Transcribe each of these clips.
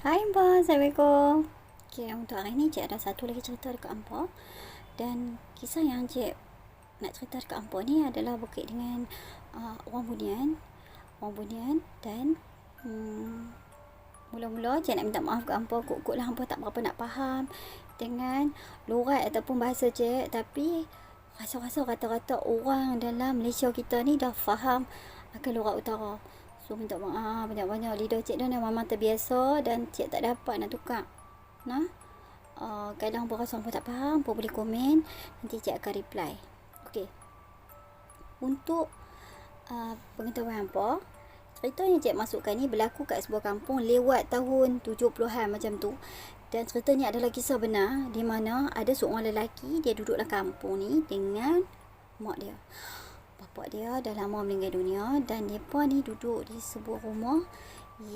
Hai Mbak, Assalamualaikum. Okay, untuk hari ni Cik ada satu lagi cerita dekat Ampa. Dan kisah yang Cik nak cerita dekat Ampa ni adalah berkait dengan orang Bunian. Orang Bunian dan mula-mula Cik nak minta maaf ke Ampa. Kok-koklah Ampa tak berapa nak faham dengan lorat ataupun bahasa Cik. Tapi rasa-rasa rata-rata orang dalam Malaysia kita ni dah faham akan lorat utara. So minta maaf banyak-banyak. Lidah Cik dah memang terbiasa dan Cik tak dapat nak tukar. Nah, kadang hampa rasa hampa tak faham, hampa boleh komen, nanti Cik akan reply. Okey. Untuk pengetahuan hampa, cerita yang Cik masukkan ni berlaku kat sebuah kampung lewat tahun 70-an macam tu. Dan cerita ni adalah kisah benar di mana ada seorang lelaki dia duduk dalam kampung ni dengan mak dia. Bapak dia dah lama meninggal dunia dan mereka ni duduk di sebuah rumah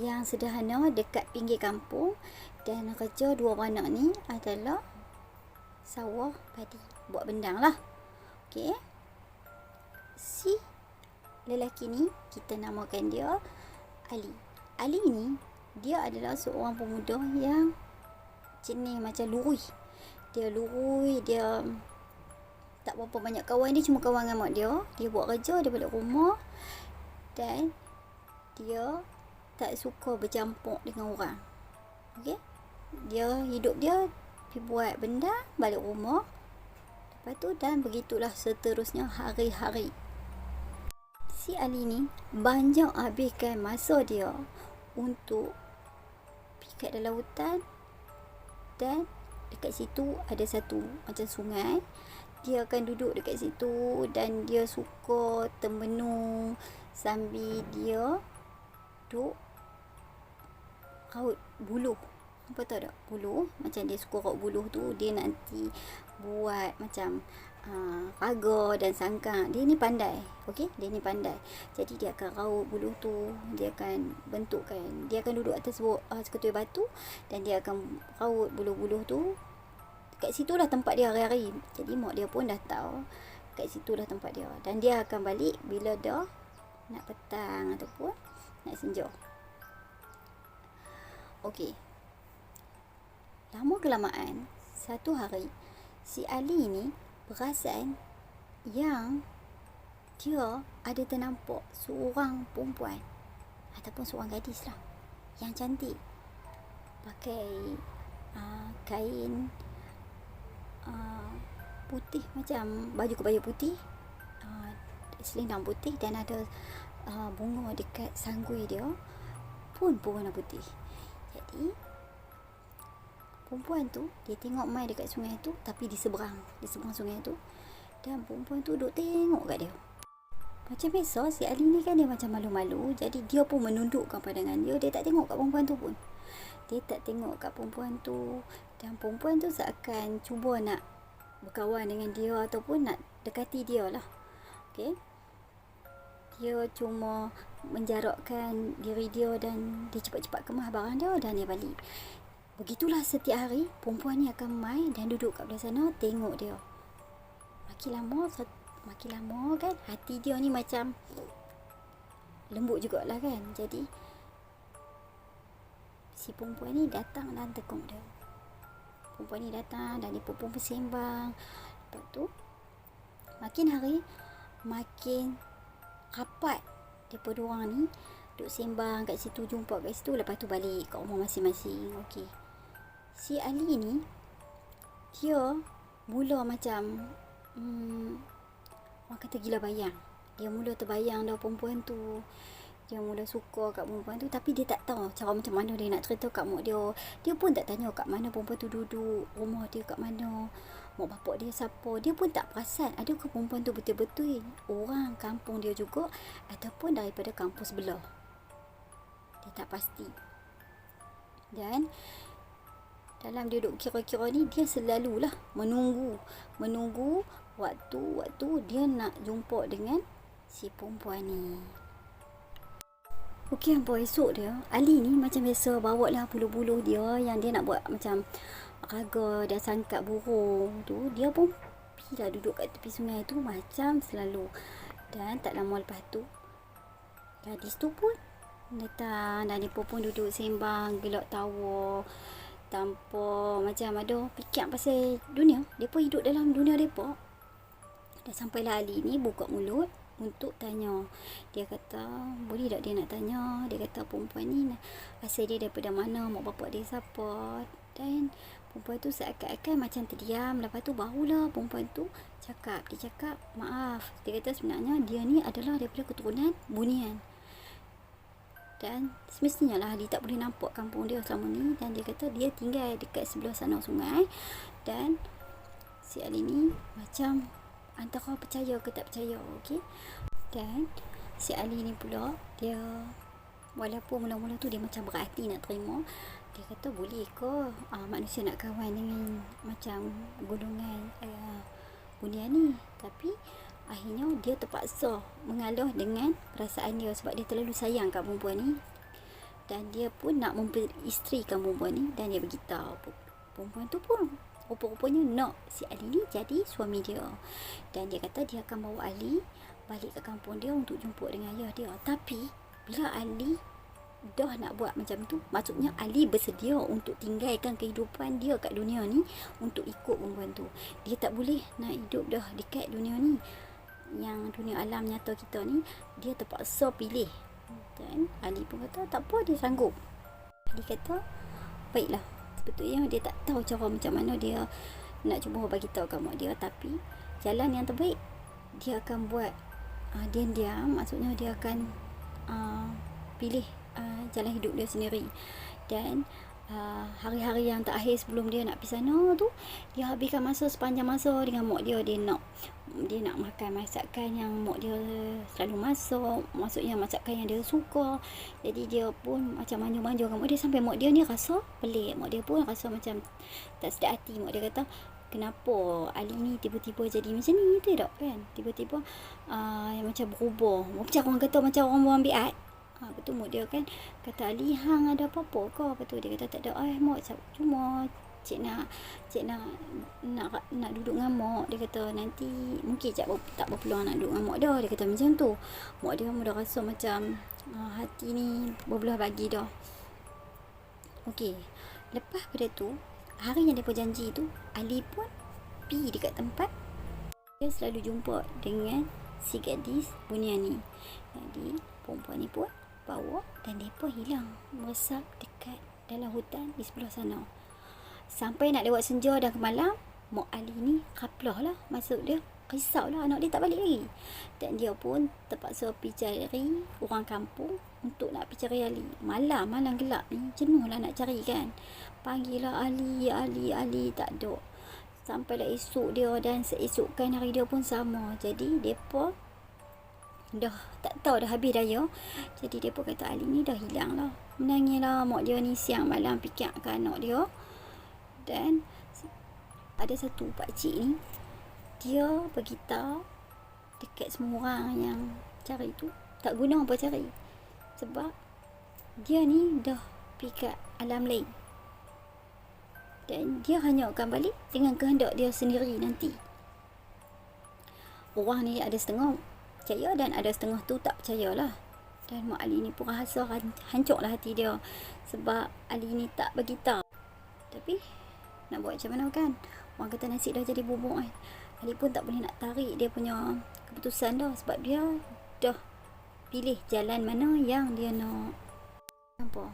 yang sederhana dekat pinggir kampung dan kerja dua beranak ni adalah sawah padi, buat bendang lah. Okey. Si lelaki ni kita namakan dia Ali. Ali ni dia adalah seorang pemuda yang jenis macam lurui. Dia lurui, dia tak berapa banyak kawan, dia cuma kawan dengan mak dia. Dia buat kerja, dia balik rumah dan dia tak suka bercampur dengan orang. Okey? Dia hidup dia pergi buat benda, balik rumah. Lepas tu dan begitulah seterusnya hari-hari. Si Ali ni banyak habiskan masa dia untuk pergi kat dalam hutan dan dekat situ ada satu macam sungai. Dia akan duduk dekat situ dan dia suka termenung sambil dia duduk raut buluh. Apa tahu tak? Buluh. Macam dia suka raut buluh tu, dia nanti buat macam raga dan sangkar. Dia ni pandai. Okey? Dia ni pandai. Jadi dia akan raut buluh tu, dia akan bentukkan. Dia akan duduk atas seketul batu dan dia akan raut buluh-buluh tu. Kat situlah tempat dia hari-hari. Jadi mak dia pun dah tahu kat situlah tempat dia. Dan dia akan balik bila dah nak petang ataupun nak senja. Okey. Lama kelamaan, satu hari si Ali ni perasan yang dia ada ternampak seorang perempuan ataupun seorang gadis lah yang cantik pakai kain putih, macam baju kebaya putih, selendang putih dan ada bunga dekat sanggui dia pun berwarna putih. Jadi perempuan tu dia tengok mai dekat sungai tu, tapi di seberang sungai tu, dan perempuan tu duk tengok kat dia. Macam biasa si Ali ni kan dia macam malu-malu, jadi dia pun menundukkan pandangan dia. Dia tak tengok kat perempuan tu pun. Dia tak tengok kat perempuan tu. Dan perempuan tu seakan cuba nak berkawan dengan dia ataupun nak dekati dia lah. Okay? Dia cuma menjarakkan diri dia dan dia cepat-cepat kemas barang dia dan dia balik. Begitulah setiap hari perempuan ni akan main dan duduk kat belah sana tengok dia. Makin lama kan hati dia ni macam lembut jugalah kan. Jadi si perempuan ni datang dan tekuk dia. Perempuan ni datang dan dia pun bersembang. Lepas tu makin hari makin rapat mereka dua orang ni duduk sembang kat situ, jumpa kat situ, lepas tu balik kat rumah masing-masing. Okey. Si Ali ni dia mula macam orang kata gila bayang. Dia mula terbayang dah perempuan tu. Dia mula suka kat perempuan tu, tapi dia tak tahu cara macam mana dia nak cerita kat mak dia. Dia pun tak tanya kat mana perempuan tu duduk, rumah dia kat mana, mak bapak dia siapa. Dia pun tak perasan adakah perempuan tu betul-betul orang kampung dia juga ataupun daripada kampung sebelah. Dia tak pasti. Dan dalam dia duduk kira-kira ni, dia selalulah menunggu waktu dia nak jumpa dengan si perempuan ni. Okey, hampa esok dia, Ali ni macam biasa bawa lah bulu-bulu dia yang dia nak buat macam raga dan sangkat burung tu. Dia pun pergi lah duduk kat tepi sungai tu macam selalu. Dan tak lama lepas tu gadis tu pun Datang dan mereka pun duduk sembang gelak tawa tanpa macam ada fikir pasal dunia. Mereka hidup dalam dunia mereka. Dah sampailah Ali ni buka mulut untuk tanya. Dia kata, boleh tak dia nak tanya? Dia kata perempuan ni asal dia daripada mana, mak bapak dia siapa. Dan perempuan tu seakan-akan macam terdiam. Lepas tu barulah perempuan tu cakap. Dia cakap, maaf. Dia kata sebenarnya dia ni adalah daripada keturunan Bunian. Dan semestinya lah Ali tak boleh nampak kampung dia selama ni. Dan dia kata dia tinggal dekat sebelah sana sungai. Dan si Ali ni macam antara percaya ke tak percaya, okey. Dan si Ali ni pula, dia walaupun mula-mula tu dia macam berhati nak terima. Dia kata boleh ke manusia nak kawan dengan macam golongan Bunian ni. Tapi akhirnya dia terpaksa mengalah dengan perasaan dia sebab dia terlalu sayang kat perempuan ni. Dan dia pun nak memperisterikan perempuan ni. Dan dia beritahu perempuan tu pun rupa-rupanya nak si Ali ni jadi suami dia. Dan dia kata dia akan bawa Ali balik ke kampung dia untuk jumpa dengan ayah dia. Tapi bila Ali dah nak buat macam tu, maksudnya Ali bersedia untuk tinggalkan kehidupan dia kat dunia ni untuk ikut perempuan tu. Dia tak boleh nak hidup dah dekat dunia ni, yang dunia alam nyata kita ni. Dia terpaksa pilih. Dan Ali pun kata tak apa, dia sanggup. Ali kata baiklah. Sebetulnya dia tak tahu cara macam mana dia nak cuba bagi tahu kat mak dia, tapi jalan yang terbaik dia akan buat diam-diam. Maksudnya dia akan pilih jalan hidup dia sendiri. Dan hari-hari yang terakhir sebelum dia nak pergi sana tu, dia habiskan masa sepanjang masa dengan mak dia. Dia nak makan masakan yang mak dia selalu masak, maksudnya masakan yang dia suka. Jadi dia pun macam manja-manja dengan mak dia sampai mak dia ni rasa pelik. Mak dia pun rasa macam tak sedap hati. Mak dia kata, kenapa Ali ni tiba-tiba jadi macam ni, tidak kan? Tiba-tiba macam berubah. Macam orang kata macam orang buang biat. Betul mak dia kan kata, Ali hang ada apa-apa ke? Betul dia kata tak ada. Mak cuma cik nak duduk dengan mak. Dia kata nanti mungkin cik tak berpeluang nak duduk dengan mak dia. Dia kata macam tu. Mak dia dah rasa macam hati ni berbelah bagi dah. Okey, lepas pada tu hari yang dia janji tu, Ali pun pergi dekat tempat dia selalu jumpa dengan si gadis Bunian ni. Jadi perempuan ni pun bawa dan mereka hilang meresap dekat dalam hutan di sebelah sana. Sampai nak lewat senja dan ke malam, mak Ali ni kaplah lah. Maksud dia risau lah anak dia tak balik lagi. Dan dia pun terpaksa pergi cari orang kampung untuk nak pergi cari Ali. Malam gelap ni, jenuh lah nak cari kan. Panggil lah Ali, tak ada. Sampailah esok dia, dan seesokkan hari dia pun sama. Jadi mereka dah tak tahu dah habis daya. Jadi dia pun kata Ali ni dah hilang lah. Menangis lah mak dia ni siang malam fikirkan anak dia. Dan ada satu pakcik ni, dia beritahu dekat semua orang yang cari tu tak guna apa cari, sebab dia ni dah pergi kat alam lain. Dan dia hanya akan balik dengan kehendak dia sendiri nanti. Orang ni ada setengah percaya dan ada setengah tu tak percayalah. Dan mak Ali ni pun rasa hancurlah hati dia sebab Ali ni tak beritahu. Tapi nak buat macam mana kan, orang kata nasi dah jadi bubuk kan. Ali pun tak boleh nak tarik dia punya keputusan dah, sebab dia dah pilih jalan mana yang dia nak. Nampak?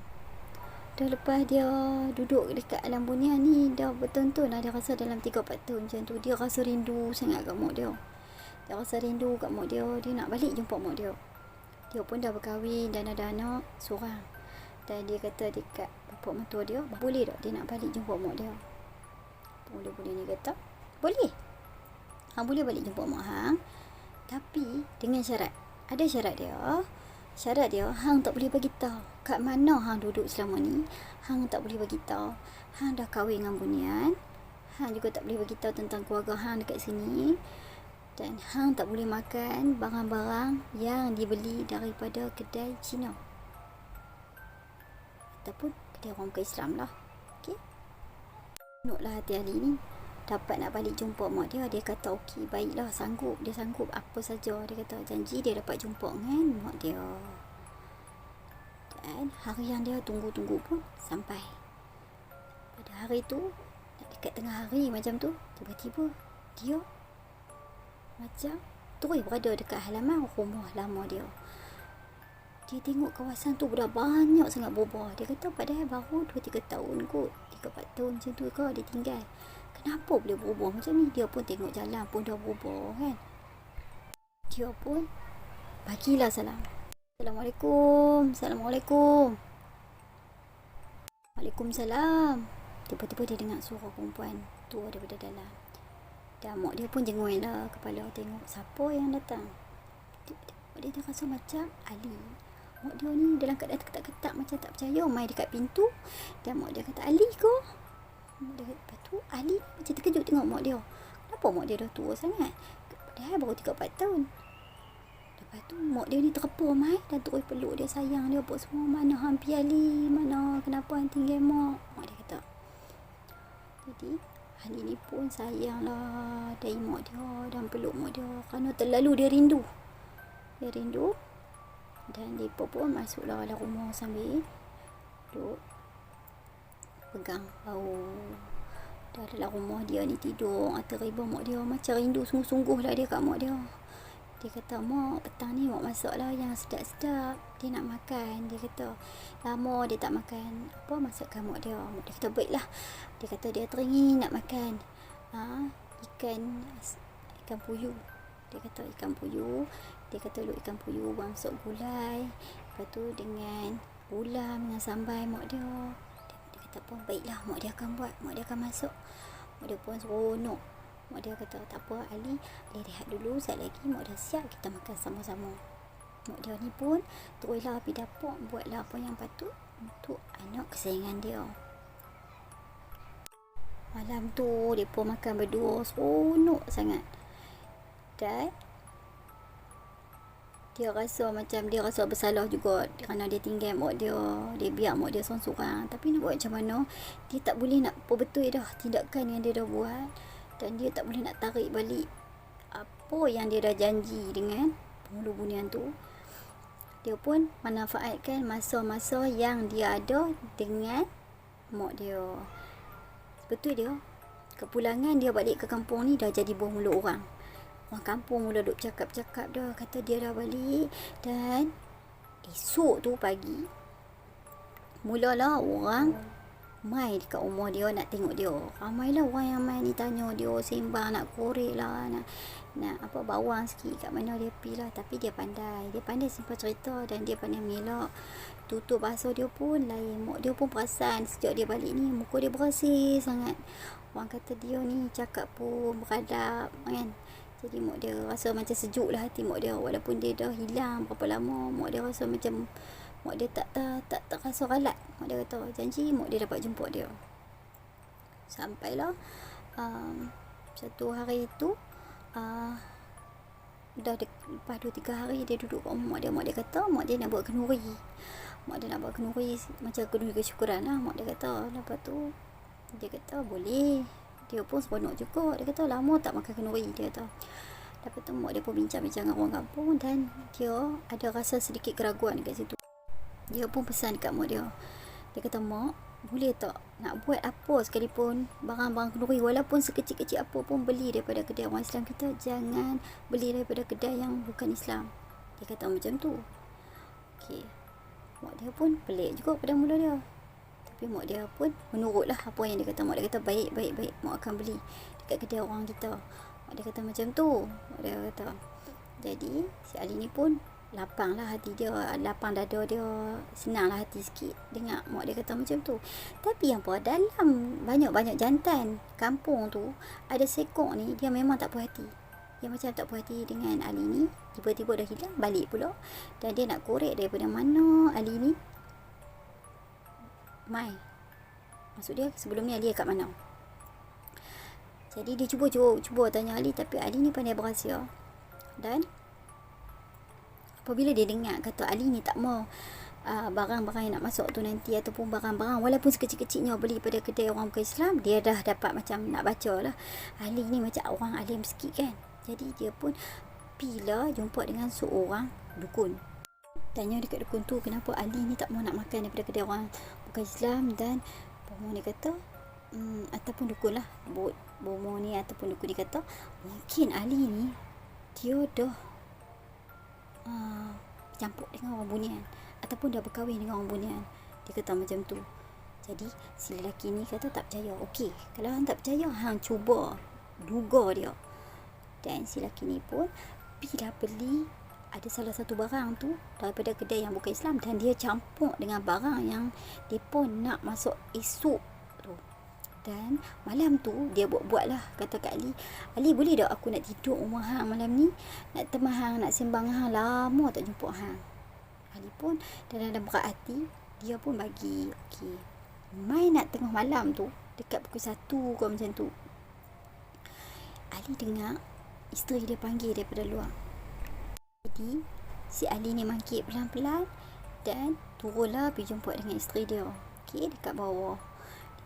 Dah lepas dia duduk dekat alam Bunian ni dah bertonton lah. Dia rasa dalam 3-4 tahun macam tu. Dia rasa rindu sangat kat mak dia. Dia rasa rindu kat mak dia. Dia nak balik jumpa mak dia. Dia pun dah berkahwin dan ada anak seorang. Dan dia kata dekat bapak mertua dia, boleh tak dia nak balik jumpa mak dia? Boleh ni kata, boleh. Hang boleh balik jumpa mak hang, tapi dengan syarat. Ada syarat dia. Syarat dia, hang tak boleh bagi tahu kat mana hang duduk selama ni. Hang tak boleh bagi tahu hang dah kahwin dengan Bunian. Hang juga tak boleh bagi tahu tentang keluarga hang dekat sini. Dan hang tak boleh makan barang-barang yang dibeli daripada kedai Cina ataupun kedai orang bukan Islam lah. Okey. Nuklah hati Ali ni dapat nak balik jumpa mak dia. Dia kata okey, baiklah, sanggup. Dia sanggup apa saja. Dia kata janji dia dapat jumpa dengan mak dia. Dan hari yang dia tunggu-tunggu pun sampai. Pada hari tu, dekat tengah hari macam tu, tiba-tiba dia macam terus berada dekat halaman rumah lama dia. Dia tengok kawasan tu dah banyak sangat berubah. Dia kata padahal baru 2-3 tahun kot, 3-4 tahun macam tu ke dia tinggal. Kenapa boleh berubah macam ni? Dia pun tengok jalan pun dah berubah kan. Dia pun bagilah salam. Assalamualaikum. Assalamualaikum. Waalaikumsalam. Tiba-tiba dia dengar suara perempuan tua daripada dalam. Dan mak dia pun jengoi lah kepala tengok siapa yang datang. Dia rasa macam Ali. Mak dia ni dalam keadaan ketak-ketak macam tak percaya, mai dekat pintu. Dan mak dia kata, Ali ke? Mak dia kata, lepas tu Ali macam terkejut tengok mak dia. Kenapa mak dia dah tua sangat? Padahal baru 3-4 tahun. Lepas tu mak dia ni terpur mai dan terus peluk dia, sayang dia buat semua. Mana hampi Ali? Mana? Kenapa hang tinggal mak? Mak dia kata. Jadi Ali ni pun sayang lah dari mak dia dan peluk mak dia kerana terlalu dia rindu. Dia rindu. Dan mereka pun masuklah dalam rumah sambil duduk pegang bau. Dah dalam rumah dia ni tidur atas riba mak dia. Macam rindu sungguh-sungguh lah dia kat mak dia. Dia kata, mak petang ni mak masak lah yang sedap-sedap. Dia nak makan. Dia kata, lama dia tak makan apa masakan mak dia. Mak dia kata, baiklah. Dia kata dia teringin nak makan ikan puyuh. Dia kata ikan puyuh. Dia kata lu ikan puyuh masuk gulai. Lepas tu dengan ulam dengan sambal mak dia. Dia kata pun baiklah mak dia akan buat. Mak dia akan masuk. Mak dia pun seronok. Mak dia kata tak apa Ali rehat dulu. Sekejap lagi mak dia siap kita makan sama-sama. Mak dia ni pun teruslah pergi dapur. Buatlah apa yang patut untuk anak kesayangan dia. Malam tu dia pun makan berdua. Seronok sangat. Dan dia rasa bersalah juga kerana dia tinggal mak dia. Dia biar mak dia seorang-seorang. Tapi nak buat macam mana, dia tak boleh nak perbetul dah tindakan yang dia dah buat. Dan dia tak boleh nak tarik balik apa yang dia dah janji dengan penghulu bunian tu. Dia pun manfaatkan masa-masa yang dia ada dengan mak dia. Betul dia, kepulangan dia balik ke kampung ni dah jadi buah mulut orang. Orang kampung mula duk cakap-cakap dah. Kata dia dah balik. Dan esok tu pagi, mulalah orang mai dekat rumah dia nak tengok dia. Ramailah orang yang mai ni tanya dia, sembang nak korek lah, nak apa bawang sikit kat mana dia pergi lah. Tapi dia pandai simpan cerita dan dia pandai mengelak. Tutur bahasa dia pun lain. Mak dia pun perasan sejak dia balik ni muka dia bersih sangat. Orang kata dia ni cakap pun beradab kan. Jadi mak dia rasa macam sejuk lah hati mak dia. Walaupun dia dah hilang berapa lama, mak dia rasa macam mak dia tak rasa ralat. Mak dia kata janji mak dia dapat jumpa dia. Sampailah satu hari tu lepas 2-3 hari dia duduk kat rumah mak dia. Mak dia kata mak dia nak buat kenduri. Mak dia nak buat kenduri macam kenduri kesyukuran lah. Mak dia kata. Lepas tu dia kata boleh. Dia pun seronok juga. Dia kata lama tak makan kenduri. Dia kata. Lepas tu mak dia pun bincang-bincang dengan orang kampung. Dan dia ada rasa sedikit keraguan dekat situ. Dia pun pesan dekat mak dia. Dia kata, mak boleh tak nak buat apa sekalipun barang-barang kenduri, walaupun sekecil-kecil apa pun, beli daripada kedai orang Islam. Kita jangan beli daripada kedai yang bukan Islam. Dia kata macam tu. Okey. Mak dia pun pelik juga pada mula dia. Tapi mak dia pun menurutlah apa yang dia kata. Mak dia kata baik. Mak akan beli dekat kedai orang kita. Mak dia kata macam tu. Mak dia kata. Jadi si Ali ni pun lapang lah hati dia. Lapang dada dia. Senang lah hati sikit dengar mak dia kata macam tu. Tapi yang pun dalam banyak-banyak jantan kampung tu, ada sekok ni dia memang tak puas hati. Dia macam tak puas hati dengan Ali ni. Tiba-tiba dah hilang balik pula. Dan dia nak korek daripada mana Ali ni mai. Maksud dia sebelum ni Ali kat mana. Jadi dia cuba tanya Ali. Tapi Ali ni pandai berahsia. Dan apabila dia dengar kata Ali ni tak mau barang-barang yang nak masuk tu nanti, ataupun barang-barang walaupun sekecil-kecilnya beli pada kedai orang bukan Islam, dia dah dapat macam nak baca lah. Ali ni macam orang alim sikit kan. Jadi dia pun pergilah jumpa dengan seorang dukun. tanya dekat dukun tu kenapa Ali ni tak mau nak makan daripada kedai orang bukan Islam. Dan bomo ni kata ataupun dukun lah, bomo ni ataupun dukun ni kata mungkin Ali ni dia dah campur dengan orang Bunian ataupun dah berkahwin dengan orang Bunian. Dia kata macam tu. Jadi si lelaki ni kata tak percaya. Okey, kalau hang tak percaya, hang cuba duga dia. Dan si lelaki ni pun pergilah beli ada salah satu barang tu daripada kedai yang bukan Islam, dan dia campur dengan barang yang depa nak masuk esok tu. Dan malam tu dia buat lah, kata kat Ali, Ali boleh tak aku nak tidur rumah hang malam ni, nak teman hang, nak sembang hang, lama tak jumpa hang. Ali pun dalam berat hati, dia pun bagi. Okey, mai nak tengah malam tu, dekat pukul 1 ke macam tu, Ali dengar isteri dia panggil daripada luar. Jadi si Ali ni mangkit pelan-pelan dan turunlah pergi jumpa dengan isteri dia. Okey, dekat bawah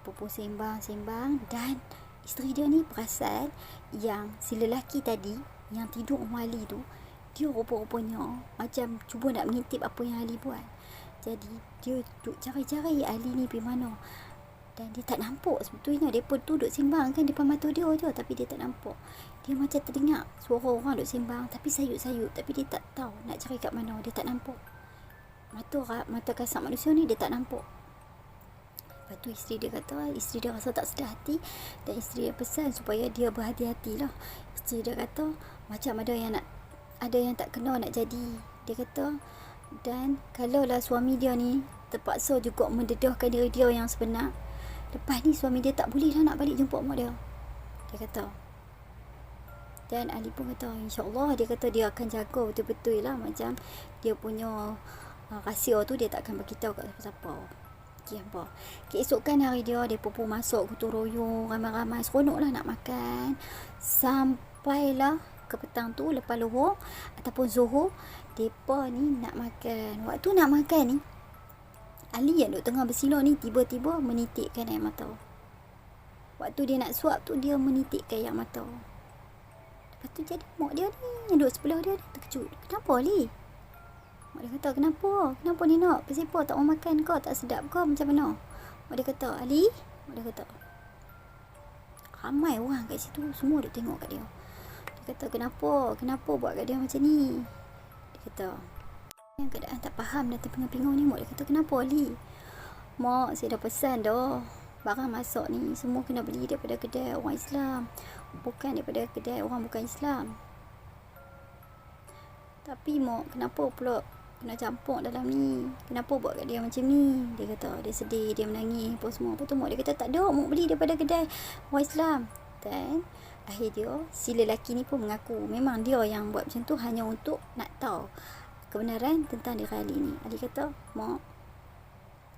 dia pun sembang-sembang, dan isteri dia ni perasan yang si lelaki tadi yang tidur rumah Ali tu, dia rupa-rupanya macam cuba nak mengintip apa yang Ali buat. Jadi dia duduk cari-cari Ali ni pergi mana, dan dia tak nampak. Sebetulnya dia pun duduk sembang kan depan mata dia je, tapi dia tak nampak. Dia macam terdengar suara orang duduk sembang tapi sayup-sayup, tapi dia tak tahu nak cari kat mana, dia tak nampak. Mata kasar manusia ni dia tak nampak. Lepas tu isteri dia kata, isteri dia rasa tak sedar hati, dan isteri dia pesan supaya dia berhati-hatilah. Isteri dia kata macam ada yang tak kena nak jadi. Dia kata, dan kalaulah suami dia ni terpaksa juga mendedahkan diri dia yang sebenar, lepas ni suami dia tak boleh dah nak balik jumpa mak dia. Dia kata. Dan Ali pun kata insyaAllah, dia kata dia akan jaga betul-betul lah, macam dia punya rahsia tu dia tak akan beritahu kat siapa-siapa. Okay, apa? Keesokan hari dia pun masuk gotong royong, ramai-ramai seronok lah nak makan. Sampailah ke petang tu, lepas luhur ataupun zuhur, mereka ni nak makan. Waktu nak makan ni, Ali yang duduk tengah bersila ni tiba-tiba menitikkan air mata. Waktu dia nak suap tu, dia menitikkan air mata. Lepas tu jadi mak dia ni yang duduk sebelah dia ni terkejut. Kenapa Ali? Mak dia kata, kenapa? Kenapa ni nak? Kenapa tak mau makan kau? Tak sedap kau? Macam mana? Mak dia kata, Ali? Mak dia kata, ramai orang kat situ, semua duk tengok kat dia. Dia kata, kenapa? Kenapa buat kat dia macam ni? Dia kata, yang keadaan tak faham dan terpengang-pengang ni. Mak dia kata, kenapa Ali? Mak, saya dah pesan dah. Barang masak ni semua kena beli daripada kedai orang Islam, bukan daripada kedai orang bukan Islam. Tapi mak, kenapa pula kena campur dalam ni? Kenapa buat kat dia macam ni? Dia kata, dia sedih, dia menangis apa semua. Lepas tu mak dia kata, tak ada, mak beli daripada kedai orang Islam. Dan akhir dia, si lelaki ni pun mengaku memang dia yang buat macam tu hanya untuk nak tahu kebenaran tentang diri Ali ni. Ali kata, mak,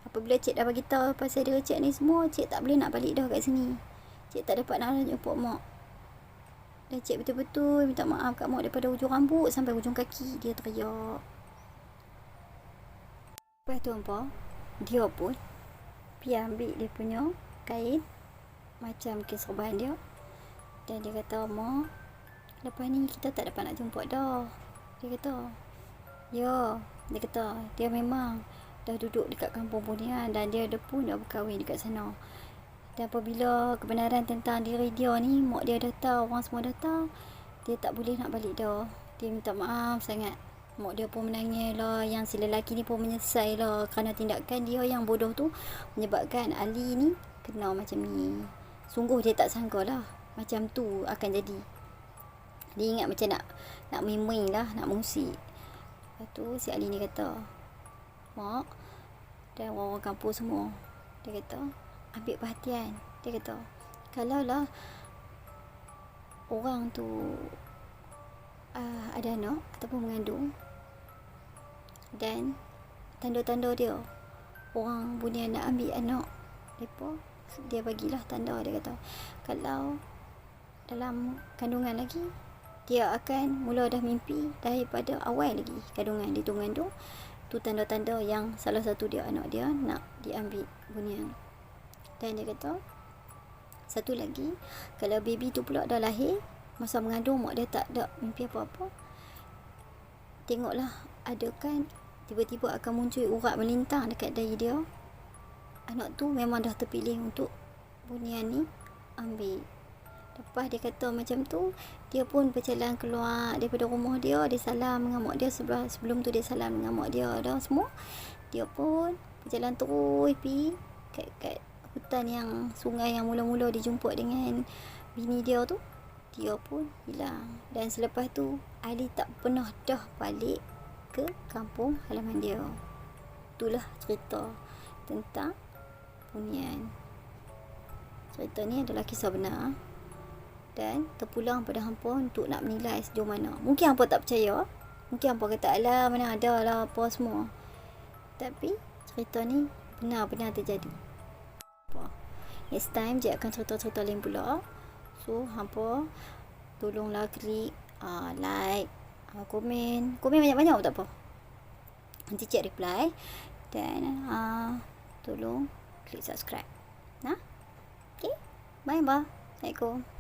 apabila cik dah bagi tahu pasal diri cik ni semua, cik tak boleh nak balik dah kat sini. Cik tak dapat nak jumpa mak. Dan cik betul-betul minta maaf kat mak daripada ujung rambut sampai ujung kaki. Dia teriak. Lepas tu apa, dia pun pergi ambil dia punya kain macam kes serban dia, dan dia kata, mak, lepas ni kita tak dapat nak jumpa dah. Dia kata, ya. Dia kata, dia memang dah duduk dekat kampung Bunian, dan dia pun dah berkahwin dekat sana. Dan apabila kebenaran tentang diri dia ni mak dia dah tahu, orang semua dah tahu, dia tak boleh nak balik dah. Dia minta maaf sangat. Mak dia pun menangis lah. Yang si lelaki ni pun menyesal lah, kerana tindakan dia yang bodoh tu menyebabkan Ali ni kena macam ni. Sungguh dia tak sangka lah macam tu akan jadi. Dia ingat macam nak main-main lah, nak musik. Lepas tu si Ali ni kata, mak dan orang-orang kampung semua, dia kata, ambil perhatian. Dia kata, kalaulah orang tu ada anak ataupun mengandung, dan tanda-tanda dia orang Bunian nak ambil anak mereka, dia bagilah tanda. Dia kata, kalau dalam kandungan lagi, dia akan mula dah mimpi daripada awal lagi kandungan dia tu mengandung. Tu tanda-tanda yang salah satu dia anak dia nak diambil Bunian. Dan dia kata, satu lagi, kalau baby tu pula dah lahir, masa mengandung mak dia tak ada mimpi apa-apa, tengoklah ada kan tiba-tiba akan muncul urat melintang dekat dahi dia. Anak tu memang dah terpilih untuk Bunian ni ambil. Lepas dia kata macam tu, dia pun berjalan keluar daripada rumah dia. Dia salam dengan mak dia. Sebelum tu dia salam dengan mak dia dah semua. Dia pun berjalan terus pergi kat hutan yang sungai yang mula-mula dia jumpa dengan bini dia tu. Dia pun hilang. Dan selepas tu Ali tak pernah dah balik ke kampung halaman dia. Itulah cerita tentang Bunian. Cerita ni adalah kisah benar dan terpulang pada hampa untuk nak menilai sejauh mana. Mungkin hampa tak percaya, mungkin hampa kata alah mana ada lah apa semua, tapi cerita ni benar-benar terjadi. Next time je akan cerita-cerita lain pula. So hampa tolonglah klik like, komen banyak-banyak pun tak apa, nanti cik reply. Dan tolong klik subscribe. Okay, bye. Assalamualaikum.